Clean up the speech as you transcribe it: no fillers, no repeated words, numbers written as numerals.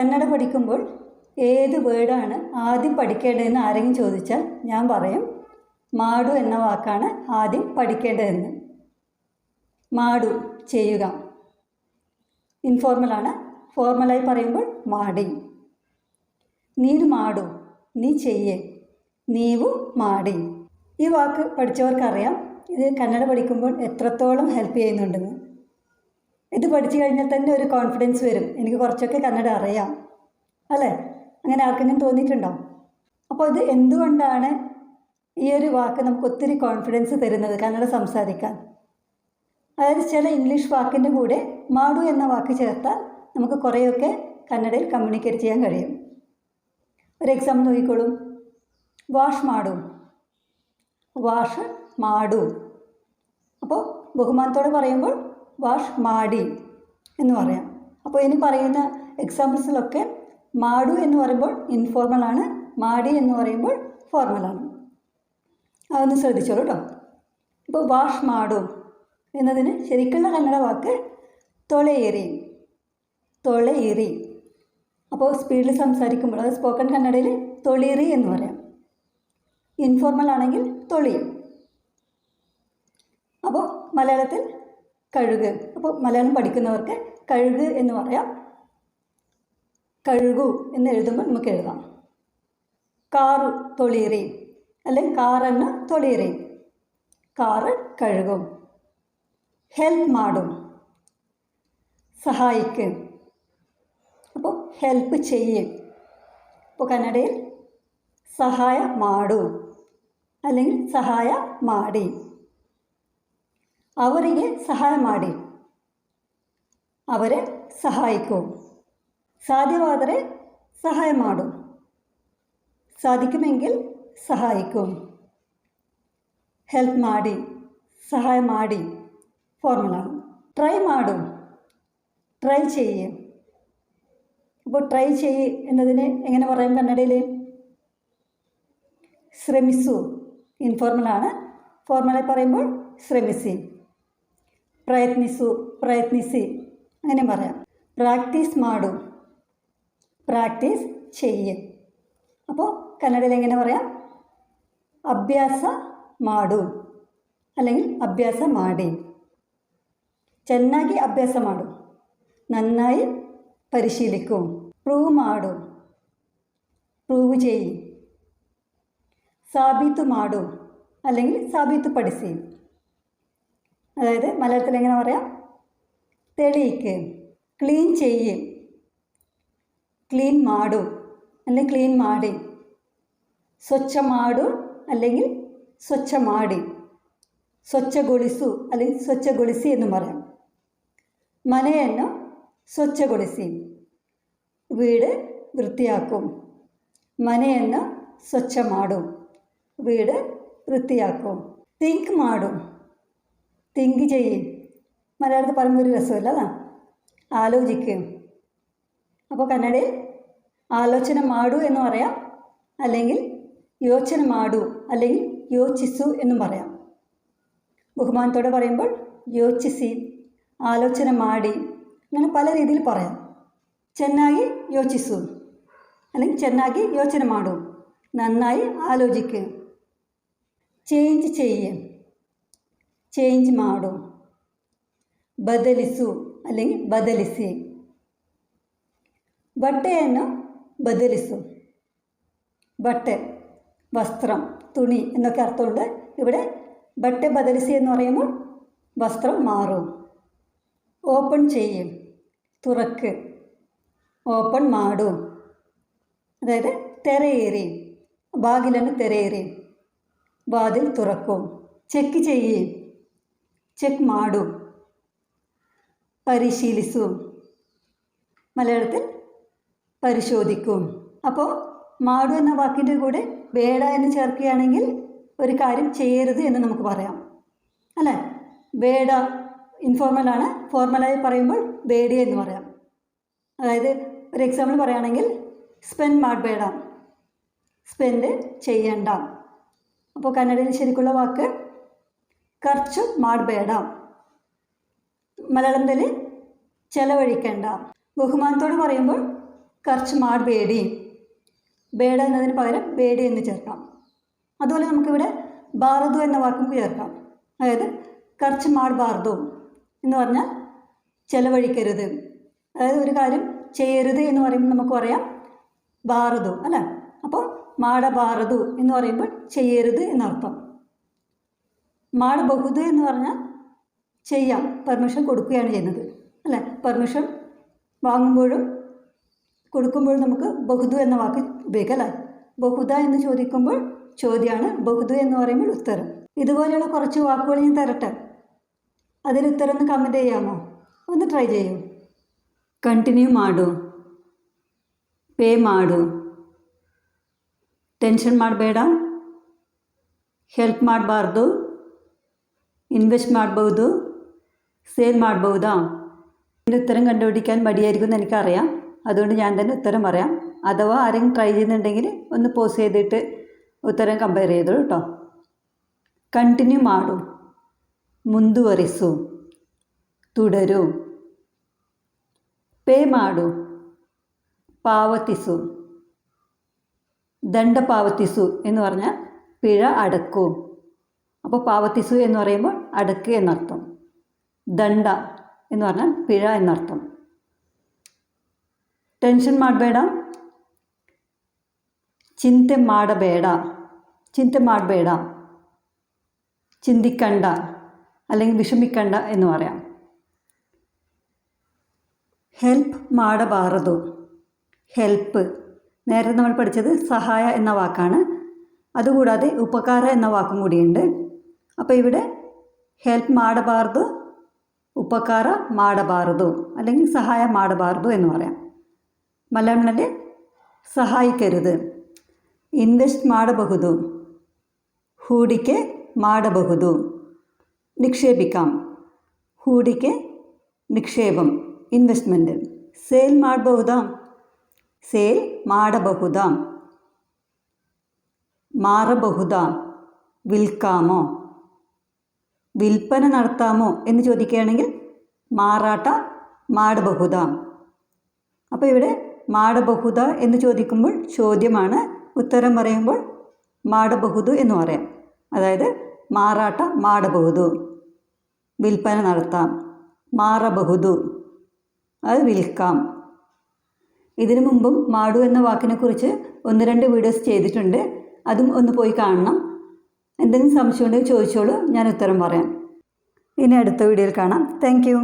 കന്നഡ പഠിക്കുമ്പോൾ ഏത് വേർഡാണ് ആദ്യം പഠിക്കേണ്ടതെന്ന് ആരെങ്കിലും ചോദിച്ചാൽ ഞാൻ പറയും മാടു എന്ന വാക്കാണ് ആദ്യം പഠിക്കേണ്ടതെന്ന്. മാടു ചെയ്യുക ഇൻഫോർമലാണ്. ഫോർമലായി പറയുമ്പോൾ മാടി. നീരു മാടു നീ ചെയ്യേ, നീവു മാടി. ഈ വാക്ക് പഠിച്ചവർക്കറിയാം ഇത് കന്നഡ പഠിക്കുമ്പോൾ എത്രത്തോളം ഹെൽപ്പ് ചെയ്യുന്നുണ്ടെന്ന്. ഇത് പഠിച്ചു കഴിഞ്ഞാൽ തന്നെ ഒരു കോൺഫിഡൻസ് വരും, എനിക്ക് കുറച്ചൊക്കെ കന്നഡ അറിയാം അല്ലേ? അങ്ങനെ ആർക്കെങ്കിലും തോന്നിയിട്ടുണ്ടോ? അപ്പോൾ ഇത് എന്തുകൊണ്ടാണ് ഈ ഒരു വാക്ക് നമുക്ക് ഒത്തിരി കോൺഫിഡൻസ് തരുന്നത് കന്നഡ സംസാരിക്കാൻ? അതായത് ചില ഇംഗ്ലീഷ് വാക്കിൻ്റെ കൂടെ മാടു എന്ന വാക്ക് ചേർത്താൽ നമുക്ക് കുറേയൊക്കെ കന്നഡയിൽ കമ്മ്യൂണിക്കേറ്റ് ചെയ്യാൻ കഴിയും. ഒരു എക്സാമ്പിൾ നോക്കിക്കോളൂ. വാഷ് മാടു, വാഷ് മാടു. അപ്പോൾ ബഹുമാനത്തോടെ പറയുമ്പോൾ വാഷ് മാടി എന്ന് പറയാം. അപ്പോൾ ഇനി പറയുന്ന എക്സാമ്പിൾസിലൊക്കെ മാടു എന്ന് പറയുമ്പോൾ ഇൻഫോർമലാണ്, മാടി എന്ന് പറയുമ്പോൾ ഫോർമലാണ്. അതൊന്ന് ശ്രദ്ധിച്ചോളൂ കേട്ടോ. ഇപ്പോൾ വാഷ് മാടു എന്നതിന് ശരിക്കുള്ള കന്നഡ വാക്ക് തൊളയേറി, തൊളയേറി. അപ്പോൾ സ്പീഡിൽ സംസാരിക്കുമ്പോൾ അത് സ്പോക്കൺ കന്നഡയിൽ തൊളീറി എന്ന് പറയാം. ഇൻഫോർമൽ ആണെങ്കിൽ തൊളി. അപ്പോൾ മലയാളത്തിൽ കഴുക്. അപ്പോൾ മലയാളം പഠിക്കുന്നവർക്ക് കഴുക് എന്ന് പറയാം. കഴുകു എന്ന് എഴുതുമ്പോൾ നമുക്ക് എഴുതാം കാറു തൊളീറി, അല്ലെങ്കിൽ കാറെന്ന് തൊളീറി. കാറ് കഴുകും. ഹെൽപ്പ് മാടും, സഹായിക്ക്. അപ്പോൾ ഹെൽപ്പ് ചെയ്യും. ഇപ്പോൾ കന്നഡയിൽ സഹായ മാടു അല്ലെങ്കിൽ സഹായ മാടി. ಅವರಿಗೆ ಸಹಾಯ ಮಾಡಿ, ಅವರೇ ಸಹಾಯಿಕು. സാധ്യമാದರೆ സഹായം മാടും, സാധിക്കുമെങ്കിൽ സഹായിക്കും. ഹെൽപ്പ് മാടി, സഹായം മാടി ഫോർമുലാണ്. ട്രൈ മാടും, ട്രൈ ചെയ്യും. അപ്പോൾ ട്രൈ ചെയ്യ് എന്നതിന് എങ്ങനെ പറയാം കന്നഡയിൽ? ശ്രമിസു ഇൻഫോർമലാണ്. ഫോർമലായി പറയുമ്പോൾ ശ്രമിസി. പ്രയത്നിസു, പ്രയത്നിസി അങ്ങനെ പറയാം. പ്രാക്ടീസ് മാടും, പ്രാക്ടീസ് ചെയ്യും. അപ്പോൾ കന്നഡയിൽ എങ്ങനെ പറയാം? അഭ്യാസ മാടും അല്ലെങ്കിൽ അഭ്യാസ മാടി. ಚೆನ್ನಾಗಿ ಅಭ್ಯಾಸ ಮಾಡು, നന്നായി പരിശീലിക്കും. പ്രൂവ് മാടും, പ്രൂവ് ചെയ്യും. സാബീത്ത് മാടും അല്ലെങ്കിൽ സാബീത്ത് പഠിಸಿ. അതായത് മലയാളത്തിൽ എങ്ങനെ പറയാം? തെളിയിക്ക്. ക്ലീൻ ചെയ്യും, ക്ലീൻ മാടും അല്ലെങ്കിൽ ക്ലീൻ മാടി. സ്വച്ഛ മാടു അല്ലെങ്കിൽ സ്വച്ഛ മാടി. ಸ್ವಚ್ಛಗೊಳಿಸು അല്ലെങ്കിൽ ಸ್ವಚ್ಛಗೊಳಿಸಿ എന്ന് പറയാം. ಮನೆಯನ್ನು ಸ್ವಚ್ಛಗೊಳಿಸಿ, വീട് വൃത്തിയാക്കും. ಮನೆಯನ್ನು ಸ್ವಚ್ಛ മാടും, വീട് വൃത്തിയാക്കും. തിങ്ക് മാടും, തിങ്ക് ചെയ്യും. മലയാളത്തിൽ പറയുമ്പോൾ ഒരു രസമില്ല, അതാ ആലോചിക്കും. അപ്പോൾ കന്നഡയിൽ ആലോചന മാടു എന്ന് പറയാം, അല്ലെങ്കിൽ യോചന മാടു അല്ലെങ്കിൽ യോಚಿಸು എന്നും പറയാം. ബഹുമാനത്തോടെ പറയുമ്പോൾ യോಚಿಸಿ, ആലോചന മാടി, അങ്ങനെ പല രീതിയിൽ പറയാം. ಚೆನ್ನಾಗಿ ಯೋಚಿಸು അല്ലെങ്കിൽ ಚೆನ್ನಾಗಿ ಯೋಚನೆ ಮಾಡು, നന്നായി ആലോചിക്കുക. ചേഞ്ച് ചെയ്യും, ചേഞ്ച് മാടും. ബദലിസു അല്ലെങ്കിൽ ബദലിಸಿ. ಬಟ್ಟೆಯನ್ನು ബദലിಸു. ബಟ್ಟೆ വസ്ത്രം, തുണി എന്നൊക്കെ അർത്ഥമുണ്ട്. ഇവിടെ ബಟ್ಟೆ ബദലിಸಿ എന്ന് പറയുമ്പോൾ വസ്ത്രം മാറും. ഓപ്പൺ ചെയ്യും, തുറക്ക്. ഓപ്പൺ മാടും, അതായത് തെരയേറി, ബാಗಿಲನ್ನು ತೆರೆಯಿರಿ, വാതിൽ തുറക്കും. ചെക്ക് ചെയ്യും, ചെക്ക് മാടും. പരിശീലിസു, മലയാളത്തിൽ പരിശോധിക്കും. അപ്പോൾ മാടു എന്ന വാക്കിൻ്റെ കൂടെ വേട എന്ന് ചേർക്കുകയാണെങ്കിൽ ഒരു കാര്യം ചെയ്യരുത് എന്ന് നമുക്ക് പറയാം അല്ലേ? വേട ഇൻഫോർമലാണ്, ഫോർമലായി പറയുമ്പോൾ വേടി എന്ന് പറയാം. അതായത് ഒരു എക്സാമ്പിൾ പറയുകയാണെങ്കിൽ സ്പെൻഡ് ಮಾಡಬೇಡ, സ്പെൻഡ് ചെയ്യണ്ട. അപ്പോൾ കന്നഡയിൽ ശരിക്കുള്ള വാക്ക് ಖರ್ಚು ಮಾಡಬೇಡ, മലയാളത്തിൽ ചെലവഴിക്കേണ്ട. ബഹുമാനത്തോട് പറയുമ്പോൾ കർച്ച് മാട് ബേഡി, ബേഡ എന്നതിന് പകരം ബേഡി എന്ന് ചേർക്കാം. അതുപോലെ നമുക്കിവിടെ ബാർദു എന്ന വാക്കും ചേർക്കാം. അതായത് കർച്ച് മാട് ബാർദു എന്ന് പറഞ്ഞാൽ ചെലവഴിക്കരുത്. അതായത് ഒരു കാര്യം ചെയ്യരുത് എന്ന് പറയുമ്പോൾ നമുക്ക് പറയാം ബാർദു അല്ലേ. അപ്പോൾ മാട ബാർദു എന്ന് പറയുമ്പോൾ ചെയ്യരുത് എന്നർത്ഥം. മാട് ബഹുദ് എന്ന് പറഞ്ഞാൽ ചെയ്യാം, പെർമിഷൻ കൊടുക്കുകയാണ് ചെയ്യുന്നത് അല്ലേ. പെർമിഷൻ വാങ്ങുമ്പോഴും കൊടുക്കുമ്പോഴും നമുക്ക് ബഹുദു എന്ന വാക്ക് ഉപയോഗിക്കാം അല്ലേ. ബഹുദ എന്ന് ചോദിക്കുമ്പോൾ ചോദ്യമാണ്, ബഹുദു എന്ന് പറയുമ്പോൾ ഉത്തരം. ഇതുപോലെയുള്ള കുറച്ച് വാക്കുകൾ ഞാൻ തരട്ടെ, അതിൽ ഉത്തരം ഒന്ന് കമൻറ്റ് ചെയ്യാമോ? ഒന്ന് ട്രൈ ചെയ്യൂ. ಕಂಟಿನ್ಯೂ ಮಾಡು, ಪೇ ಮಾಡು, ಟೆನ್ಷನ್ ಮಾಡಬೇಡ, ಹೆಲ್ಪ್ ಮಾಡಬಾರ್ದು, ഇൻവെസ്റ്റ് ಮಾಡಬಹುದು, സേൽ ಮಾಡಬಹುದಾ? ഇതിൻ്റെ ഉത്തരം കണ്ടുപിടിക്കാൻ മടിയായിരിക്കുമെന്ന് എനിക്കറിയാം. അതുകൊണ്ട് ഞാൻ തന്നെ ഉത്തരം പറയാം. അഥവാ ആരെങ്കിലും ട്രൈ ചെയ്യുന്നുണ്ടെങ്കിൽ ഒന്ന് പോസ് ചെയ്തിട്ട് ഉത്തരം കമ്പയർ ചെയ്തോളൂ കേട്ടോ. ಕಂಟಿನ್ಯೂ ಮಾಡು, ಮುಂದುವರಿಸು, തുടരൂ. ಪೇ ಮಾಡು, പാവത്തിസു. ദണ്ഡ പാവത്തിസു എന്ന് പറഞ്ഞാൽ പിഴ അടക്കൂ. അപ്പോൾ പാവത്തിസു എന്ന് പറയുമ്പോൾ അടക്ക് എന്നർത്ഥം. ദണ്ഡ എന്ന് പറഞ്ഞാൽ പിഴ എന്നർത്ഥം. ടെൻഷൻ ಮಾಡಬೇಡ, ചിന്ത ಮಾಡಬೇಡ, ചിന്ത ಮಾಡಬೇಡ, ചിന്തിക്കണ്ട അല്ലെങ്കിൽ വിഷമിക്കണ്ട എന്ന് പറയാം. ഹെൽപ്പ് ಮಾಡಬಾರದು, ഹെൽപ്പ് നേരത്തെ നമ്മൾ പഠിച്ചത് സഹായ എന്ന വാക്കാണ്. അതുകൂടാതെ ഉപകാര എന്ന വാക്കും കൂടിയുണ്ട്. അപ്പോൾ ഇവിടെ ഹെൽപ്പ് ಮಾಡಬಾರದು, ഉപകാര ಮಾಡಬಾರದು അല്ലെങ്കിൽ സഹായ ಮಾಡಬಾರದು എന്ന് പറയാം. മലയാളത്തിൽ സഹായിക്കരുത്. ഇൻവെസ്റ്റ് ಮಾಡಬಹುದು, ಹೂಡಿಕೆ ಮಾಡಬಹುದು, നിക്ഷേപിക്കാം. ಹೂಡಿಕೆ നിക്ഷേപം, ഇൻവെസ്റ്റ്മെൻറ്റ്. ಸೇಲ್ ಮಾಡಬಹುದಾ, ಸೇಲ್ ಮಾಡಬಹುದಾ, മാറಬಹುದಾ, വിൽക്കാമോ, വിൽപ്പന നടത്താമോ എന്ന് ചോദിക്കുകയാണെങ്കിൽ മാറാട്ട ಮಾಡಬಹುದಾ. അപ്പോൾ ഇവിടെ ಮಾಡಬಹುದಾ എന്ന് ചോദിക്കുമ്പോൾ ചോദ്യമാണ്, ഉത്തരം പറയുമ്പോൾ ಮಾಡಬಹುದು എന്ന് പറയാം. അതായത് മാറാട്ട ಮಾಡಬಹುದು, വിൽപ്പന നടത്താം. മാറಬಹುದು, അത് വിൽക്കാം. ഇതിനു മുമ്പും മാടു എന്ന വാക്കിനെക്കുറിച്ച് 1-2 വീഡിയോസ് ചെയ്തിട്ടുണ്ട്. അതും ഒന്ന് പോയി കാണണം. എന്തെങ്കിലും സംശയം ഉണ്ടെങ്കിൽ ചോദിച്ചോളൂ, ഞാൻ ഉത്തരം പറയാം. ഇനി അടുത്ത വീഡിയോയിൽ കാണാം. Thank you.